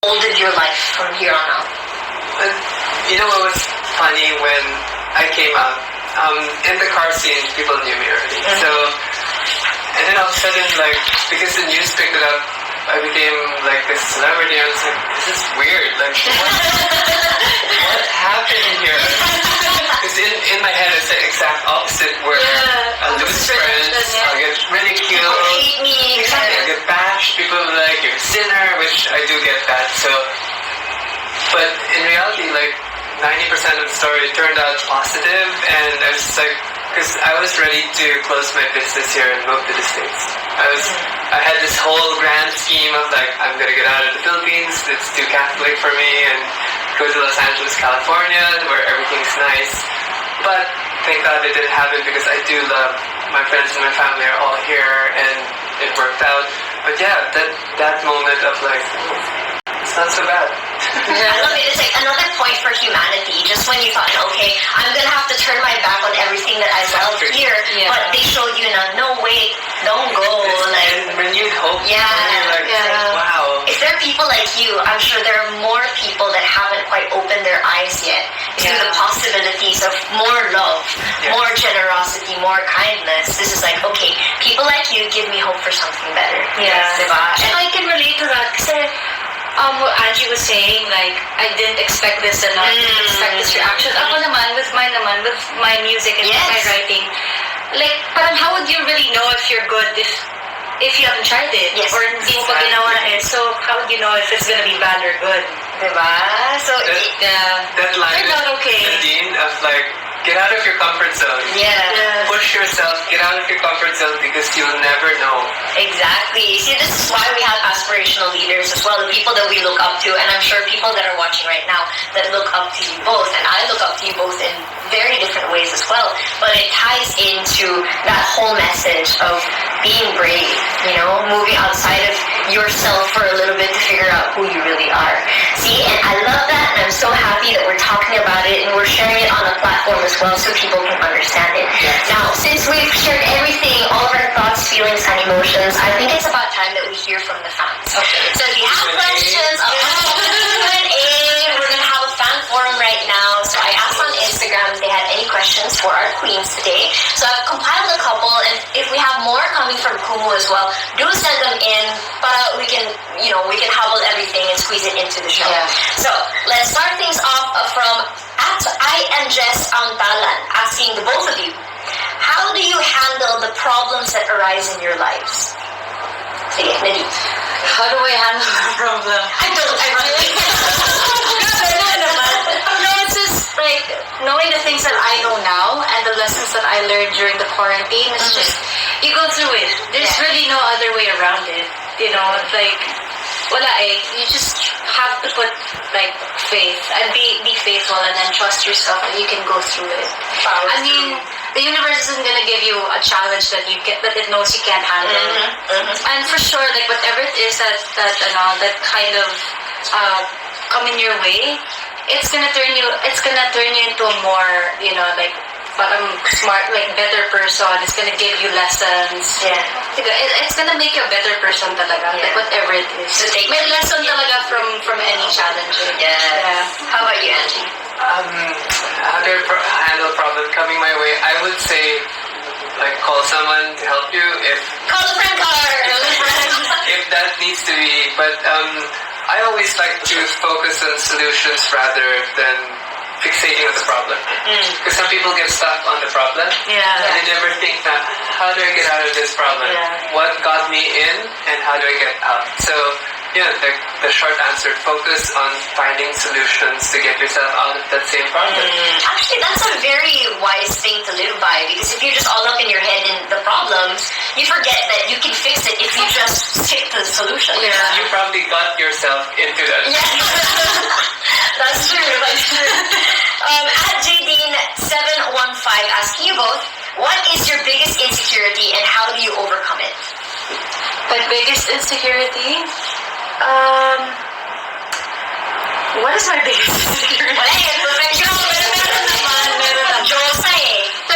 molded your life from here on out? You know what was funny when I came out? In the car scene, people knew me already. So, and then all of a sudden, like, because the news picked it up, I became like this celebrity. I was like, this is weird. Like, what happened here? Because in my head, it's the exact opposite. Where I'll lose friends, I'll get ridiculed. People hate me. Exactly, I'll get bashed. People will be like, you're a sinner, which I do get that. So, but in reality, like 90% of the story turned out positive, and I was just like, because I was ready to close my business here and move to the States. I had this whole grand scheme of like, I'm gonna get out of the Philippines, it's too Catholic for me, and go to Los Angeles, California, where everything's nice. But thank God it didn't happen, because I do love my friends and my family are all here, and it worked out. But yeah, that moment of like, it's not so bad. I love it. It's like another point for humanity. Just when you thought, okay, I'm gonna have to turn my back on everything that I love here, but they showed you, no, wait, don't go. And renewed hope. Yeah. You're like, wow. If there are people like you, I'm sure there are more people that haven't quite opened their eyes yet to the possibilities of more love, more generosity, more kindness. This is like, okay, people like you give me hope for something better. Diba? And I can relate to that kasi what Angie was saying, like, I didn't expect this and I didn't expect this reaction. Ako naman, with my music and with my writing, like, parang how would you really know if you're good if you haven't tried it? Or hindi mo pa ginawa it. So, how would you know if it's gonna be bad or good? Diba? So, that line not okay. Nadine, of like, get out of your comfort zone. Push yourself, get out of your comfort zone, because you'll never know. Exactly. See, this is why we have aspirational leaders as well, the people that we look up to, and I'm sure people that are watching right now that look up to you both, and I look up to you both in very different ways as well, but it ties into that whole message of being brave, moving outside of yourself for a little bit to figure out who you really are. See, and I love that, and I'm so happy that we're talking about it and we're sharing it on a platform as well so people can understand it. Now, since we've shared everything, all of our thoughts, feelings, and emotions, I think it's about time that we hear from the fans. So if you have questions, we're going to have a fan forum right now. So I asked on Instagram if they had any questions for our queens today. So I've compiled a couple, and if we have more coming from Kumu as well, do send them in, but we can hobble everything and squeeze it into the show. So let's start things off from I am Jess Antalan, asking the both of you, how do you handle the problems that arise in your lives? Sige, Nadine. How do I handle the problem? I really No, it's just like knowing the things that I know now and the lessons that I learned during the quarantine. It's just, you go through it. There's really no other way around it. It's like, you just have to put like faith and be faithful and then trust yourself that you can go through it. I mean, the universe isn't gonna give you a challenge that it knows you can't handle. And for sure, like whatever it is that kind of come in your way, it's gonna turn you into a more, like parang smart, like better person. It's gonna give you lessons. It's gonna make you a better person talaga. Like whatever it is. So take may lesson talaga from any challenge. How about you, Angie? How do I handle a problem coming my way? I would say, like, call someone to help you Call a friend card. if that needs to be. But I always like to focus on solutions rather than fixating on the problem. Because some people get stuck on the problem and they never think that, how do I get out of this problem? What got me in and how do I get out? So the short answer, focus on finding solutions to get yourself out of that same problem. Actually, that's a very wise thing to live by, because if you're just all up in your head in the problems, you forget that you can fix it if you just stick to the solution. You probably got yourself into that. That's true. At Jadine715, asking you both, what is your biggest insecurity and how do you overcome it? My biggest insecurity? What is my biggest insecurity?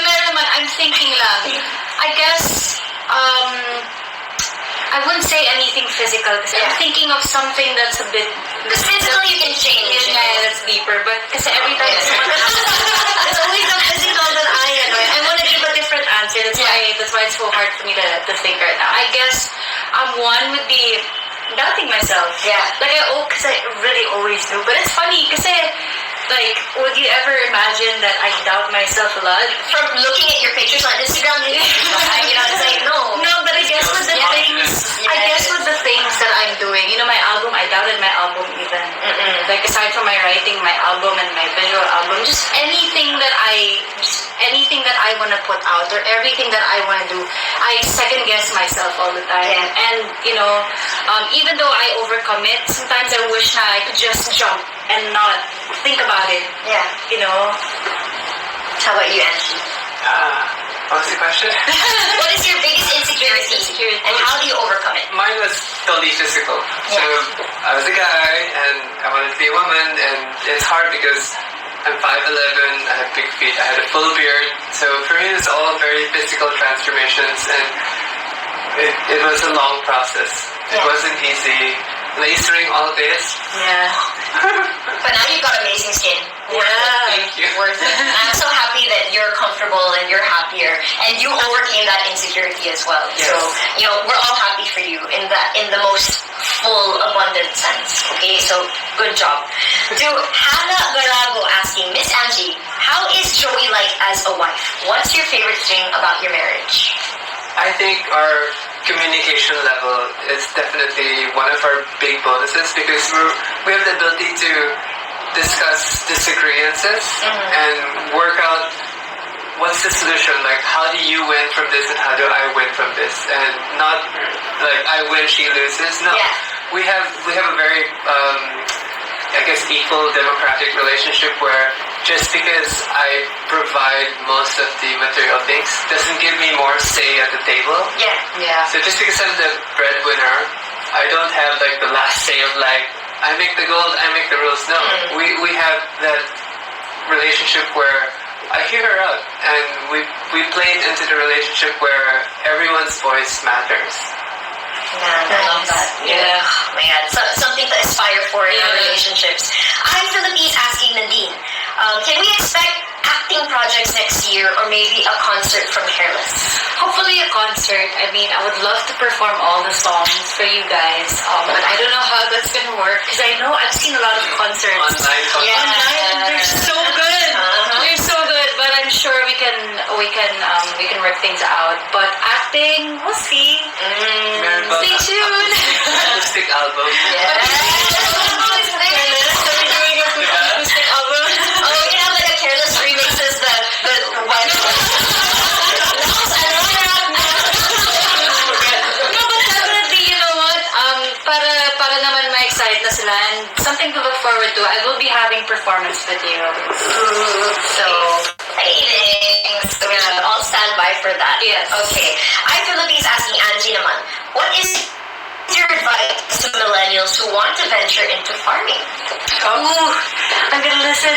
Meron naman. I'm thinking lang. I guess, I wouldn't say anything physical kasi I'm thinking of something that's a bit... Because physically you can change. Yeah, that's deeper. But kasi every time someone it's always the physical that I want to give a different answer. That's why it's so hard for me to think right now. I guess one would be doubting myself. Yeah. Like because I really always do. But it's funny kasi like, would you ever imagine that I doubt myself a lot? From looking at your pictures on Instagram, you know, it's like, no. No, but I guess with the things, I guess with the things that I'm doing, you know, my album, I doubted my album even. Like, aside from my writing, my album and my visual album, just anything that I want to put out or everything that I want to do, I second guess myself all the time. Yeah. And, you know, even though I overcome it, sometimes I wish that I could just jump and not think about it. Yeah. You know? How about you, Angie? What was the question? What is your biggest insecurity? And how do you overcome it? Mine was totally physical. So I was a guy and I wanted to be a woman, and it's hard because I'm 5'11", I have big feet, I had a full beard. So for me it's all very physical transformations, and it was a long process. It wasn't easy. Lasering all this. Yeah. But now you've got amazing skin. Thank you. Worth it. And I'm so happy that you're comfortable and you're happier, and you overcame that insecurity as well. Yes. So, you know, we're all happy for you in the most full, abundant sense. Okay, so good job. To Hannah Garago asking, Miss Angie, how is Joey like as a wife? What's your favorite thing about your marriage? I think our communication level is definitely one of our big bonuses, because we have the ability to discuss disagreements and work out what's the solution, like how do you win from this and how do I win from this, and not like I win, she loses. No, we have a very I guess equal democratic relationship where just because I provide most of the material things doesn't give me more say at the table. Yeah. So just because I'm the breadwinner, I don't have like the last say of like, I make the gold, I make the rules. No, we have that relationship where I hear her out, and we played into the relationship where everyone's voice matters. Man, I love that. Yeah. Oh my God. Something to aspire for in our relationships. I'm Philippines asking Nadine, can we expect acting projects next year, or maybe a concert from Hairless? Hopefully a concert. I mean, I would love to perform all the songs for you guys, but I don't know how that's gonna work, because I know I've seen a lot of concerts Online concerts. online, and they're so good. They're so good, but I'm sure we can work things out. But acting, we'll see. Stay tuned. Acoustic album. Doing a acoustic album. Oh, we can have like a Careless remixes the one. No, but definitely, you know what? Para naman ma-excite na sila, and something to look forward to. I will be having performance videos. So, Exciting. So we should all stand by for that. Yes. Okay. I'm Philippines asking Angie naman, what is your advice to millennials who want to venture into farming? ooh, I'm gonna listen.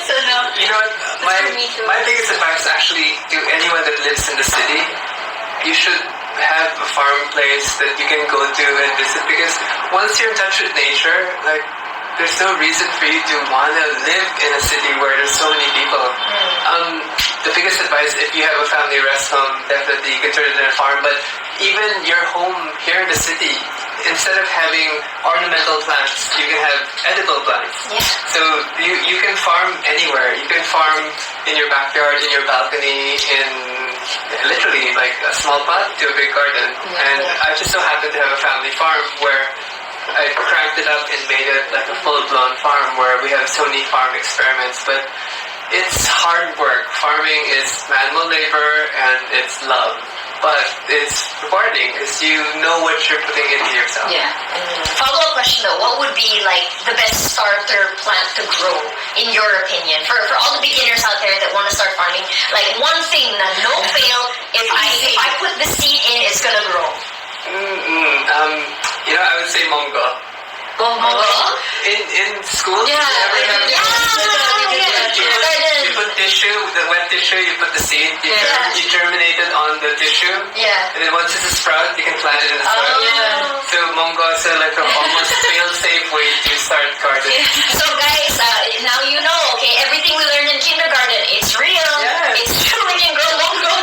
So no. You know what? for me too. My biggest advice actually to anyone that lives in the city, you should have a farm place that you can go to and visit, because once you're in touch with nature, like, there's no reason for you to want to live in a city where there's so many people. The biggest advice, if you have a family rest home, definitely you can turn it into a farm, but even your home here in the city, instead of having ornamental plants, you can have edible plants. Yeah. So you can farm anywhere. You can farm in your backyard, in your balcony, in literally like a small pot to a big garden. And I just so happen to have a family farm where I cranked it up and made it like a full-blown farm where we have so many farm experiments. But it's hard work. Farming is manual labor and it's love. But it's rewarding because you know what you're putting into yourself. Yeah. Follow-up question though, what would be like the best starter plant to grow, in your opinion? For all the beginners out there that want to start farming, like one thing na no fail, if I put the seed in, it's gonna grow. You know, I would say mongo. Mongo? in school, Yeah, you ever yeah, have- kindergarten. you put tissue, the wet tissue, you put the seed, Yeah. you germinate it on the tissue, Yeah. and then once it's a sprout, you can plant it in the soil. Yeah. So Mongo is like an almost fail-safe way to start gardening. So guys, now you know, okay, everything we learned in kindergarten, it's real. Yes. It's true, we can grow longer.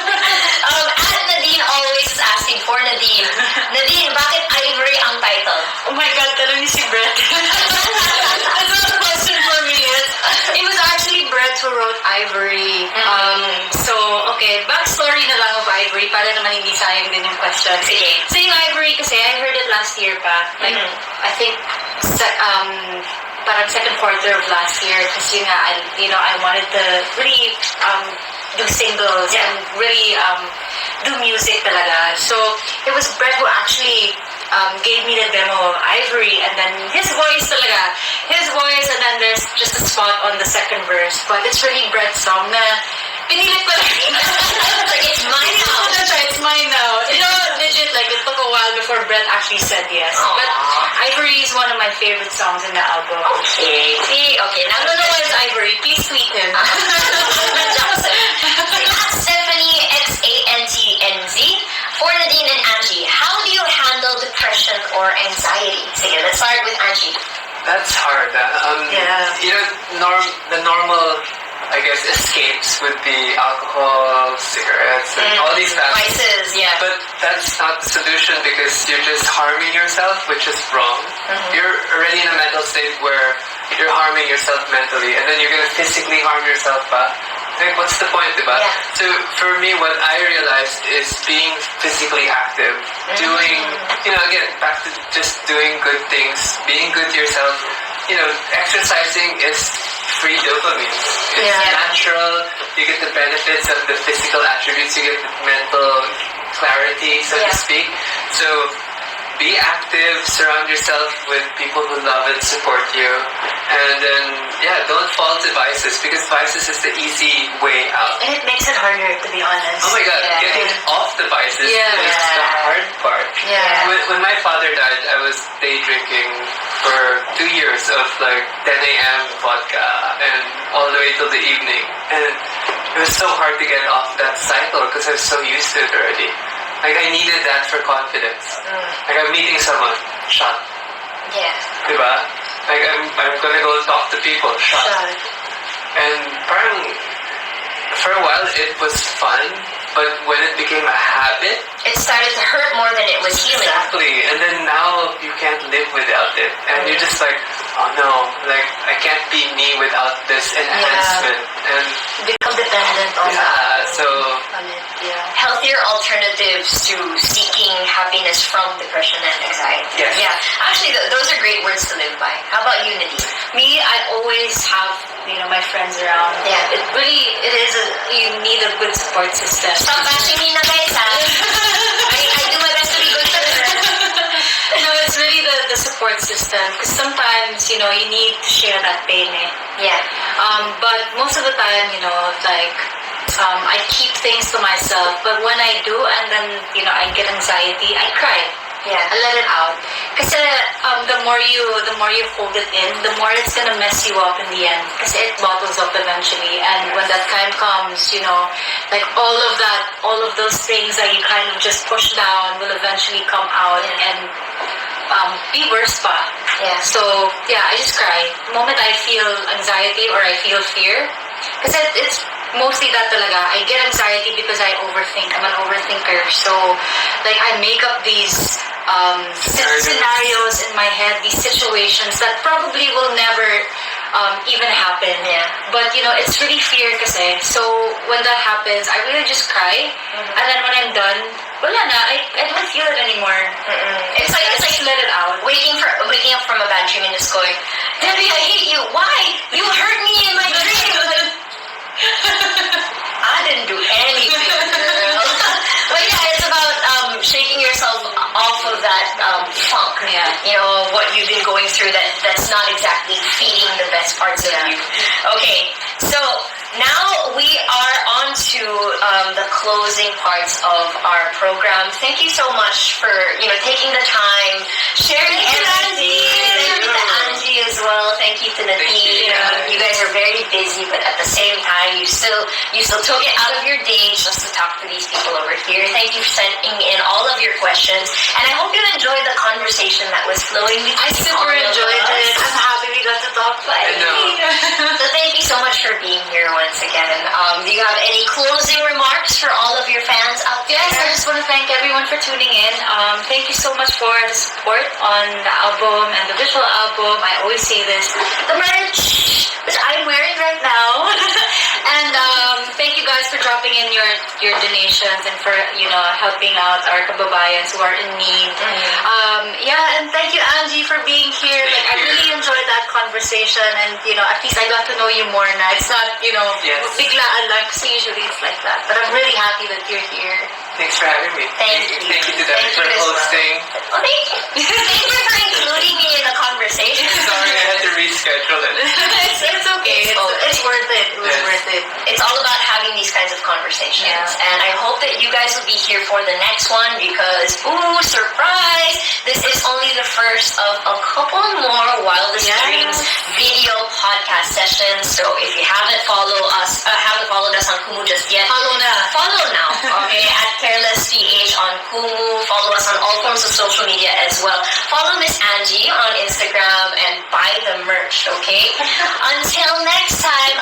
At Nadine always is asking for Nadine. Nadine, bakit Ivory ang title? Oh my God, tanong niyo si Brett. That's not a question for me. It was actually Brett who wrote Ivory. So, okay, backstory na lang of Ivory para naman hindi sayang din yung question. Sige. So yung Ivory kasi, I heard it last year pa. Like, I think, parang second quarter of last year kasi nga, I wanted to really do singles and really do music talaga. So, it was Brett who actually gave me the demo of Ivory, and then his voice talaga. His voice, and then there's just a spot on the second verse. But it's really Brett's song na pinilit ko lang. Like, it's mine now. That's right, it's mine now. Legit, like, it took a while before Brett actually said yes. Aww. But Ivory is one of my favorite songs in the album. Okay. See, okay. Now, I don't know why it's Ivory. Please tweet him. Jackson. At Stephanie XANTNZ. For Nadine and Angie, how do you handle depression or anxiety? Sige, let's start with Angie. That's hard. Yeah. You know, the normal, I guess, escapes would be alcohol, cigarettes, and all these bad Vices, yeah. But that's not the solution because you're just harming yourself, which is wrong. You're already in a mental state where you're harming yourself mentally, and then you're going to physically harm yourself back. Like, what's the point, diba? Yeah. So, for me, what I realized is being physically active, doing, again, back to just doing good things, being good to yourself. Exercising is free dopamine. It's natural. You get the benefits of the physical attributes. You get the mental clarity, so to speak. So, be active, surround yourself with people who love and support you, and then, don't fall to vices, because vices is the easy way out. And it makes it harder, to be honest. Oh my God, getting off the vices is the hard part. Yeah. When my father died, I was day drinking for 2 years of like 10 a.m. vodka and all the way till the evening, and it was so hard to get off that cycle because I was so used to it already. Like, I needed that for confidence. Like, I'm meeting someone, shot. Yeah. Diba? Like, I'm gonna go talk to people, shot. And parang, for a while, it was fun, but when it became a habit, It started to hurt more than it was healing. exactly, and then now you can't live without it. And you're just like, oh no, like, I can't be me without this enhancement. And Become dependent on so on it, Healthier alternatives to seeking happiness from depression and anxiety. Yes. Yeah. Actually, those are great words to live by. How about you, Nadine? Me, I always have, my friends around. Yeah. It is you need a good support system. Stop bashing me na, guys, ha? I do my best to be good to them. No, it's really the support system. Because sometimes, you need to share that pain, Yeah. But most of the time, I keep things to myself. But when I do, and then, I get anxiety, I cry. Yeah. I let it out. Kasi the more you hold it in, the more it's gonna mess you up in the end. Kasi it bottles up eventually. And when that time comes, like all of those things that you kind of just push down will eventually come out and be worse pa. Yeah. So, I just cry. The moment I feel anxiety or I feel fear, kasi it's mostly that talaga. I get anxiety because I overthink. I'm an overthinker. So, like, I make up these scenarios in my head, these situations that probably will never even happen. Yeah. But, it's really fear kasi. So, when that happens, I really just cry. And then when I'm done, wala na. I don't feel it anymore. It's like Just let it out. waking up from a bad dream and just going, Debbie, I hate you. Why? You hurt me in my dream. Like, I didn't do anything, girl. But it's about shaking yourself off of that funk. Yeah. What you've been going through that's not exactly feeding the best parts of you. Okay, so now we are on to the closing parts of our program. Thank you so much for taking the time, sharing everything. Thank you to Angie as well. Thank you to Nadine. you. You guys are very busy, but at the same time, you still took it out of your day just to talk to these people over here. Thank you for sending in all of your questions, and I hope you enjoyed the conversation that was flowing between I super enjoyed it. I'm happy we got to talk. I know. So thank you so much for being here once again. Do you have any closing remarks for all of your fans out there? Yes, I just want to thank everyone for tuning in. Thank you so much for the support on the album and the visual album. I always say this. The merch, which I'm wearing right now. And thank you guys for dropping in your donations and for, helping out our kababayans who are in need. And thank you, Angie, for being here. I really enjoyed that conversation, and, at least I got to know you more na. It's not, biglaan lang, kasi usually it's like that. But I'm really happy that you're here. Thanks for having me. Thank you. Thank you to them for hosting. Oh, thank you. Thank you for including me in the conversation. Sorry, I had to reschedule it. It's okay. It's worth it. It was worth it. It's all about having these kinds of conversations. And I hope that you guys will be here for the next one because, surprise! This is only the first of a couple more Wildest Dreams video podcast sessions. So if you haven't followed us on Kumu just yet, follow now. Okay, at CarelessPH on Kumu. Follow us on all forms of social media as well. Follow Miss Angie on Instagram and buy the merch. Okay. Until next time.